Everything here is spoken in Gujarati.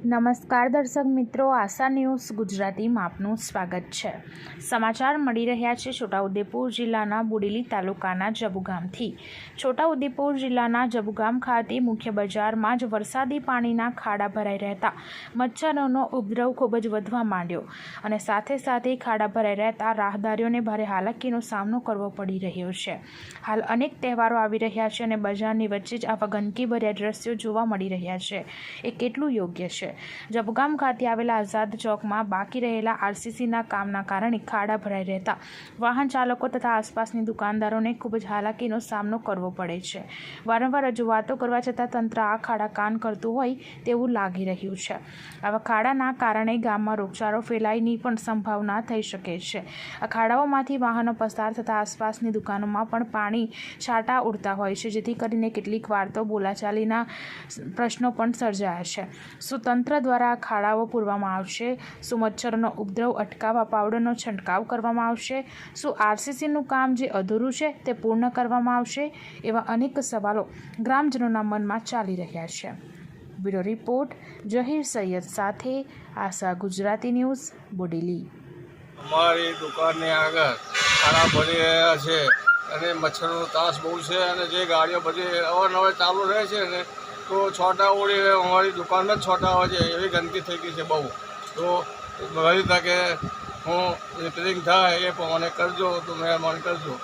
નમસ્કાર દર્શક મિત્રો, આશા ન્યૂઝ ગુજરાતીમાં આપનું સ્વાગત છે। સમાચાર મળી રહ્યા છે છોટાઉદેપુર જિલ્લાના બોડેલી તાલુકાના જબુ ગામથી। છોટાઉદેપુર જિલ્લાના જબુ ગામ ખાતે મુખ્ય બજારમાં જ વરસાદી પાણીના ખાડા ભરાઈ રહેતા મચ્છરોનો ઉપદ્રવ ખૂબ જ વધવા માંડ્યો અને સાથે સાથે ખાડા ભરાઈ રહેતા રાહદારીઓને ભારે હાલાકીનો સામનો કરવો પડી રહ્યો છે। હાલ અનેક તહેવારો આવી રહ્યા છે અને બજારની વચ્ચે જ આવા ગંદકીભર્યા દ્રશ્યો જોવા મળી રહ્યા છે। એ કેટલું યોગ્ય છે? જબુગામ ખાતે આવેલા આઝાદ ચોકમાં બાકી રહેલા આરસીસીના કામના કારણે ખાડા ભરાઈ રહેતા વાહન ચાલકો તથા આસપાસની દુકાનદારોને ખૂબ જ હાલાકીનો સામનો કરવો પડે છે। વારંવાર રજૂઆતો કરવા છતાં તંત્ર આ ખાડા કાન કરતું હોય તેવું લાગી રહ્યું છે। આવા ખાડાના કારણે ગામમાં રોગચાળો ફેલાયની પણ સંભાવના થઈ શકે છે। આ ખાડાઓમાંથી વાહનો પસાર થતા આસપાસની દુકાનોમાં પણ પાણી છાંટા ઉડતા હોય છે, જેથી કરીને કેટલીક વાર તો બોલાચાલીના પ્રશ્નો પણ સર્જાયા છે। શું તંત્ર દ્વારા આ ખાડાઓ પૂરવામાં આવશે? શું મચ્છરોનો ઉપદ્રવ અટકાવવા પાવડરનો છંટકાવ કરવામાં આવશે? શું આરસીસીનું કામ જે અધૂરું છે તે પૂર્ણ કરવામાં આવશે? એવા અનેક સવાલો ગ્રામજનોના મનમાં ચાલી રહ્યા છે। બ્યુરો રિપોર્ટ જહીર સૈયદ સાથે આશા ગુજરાતી ન્યૂઝ બોડેલી। અમારી દુકાનની આગળ ખાડા ભરી રહ્યા છે અને મચ્છરનો ત્રાસ બહુ છે અને જે ગાડીઓ બધી અવારનવાર ચાલુ રહે છે ને તો છોટા ઉડી અમારી દુકાનમાં જ છોટા આવે છે, એવી ગંદકી થઈ ગઈ છે બહુ। તો વહેલી તકે હું રિપેરિંગ થાય એ પ્રમાણે કરજો તો મહેરબાની કરજો।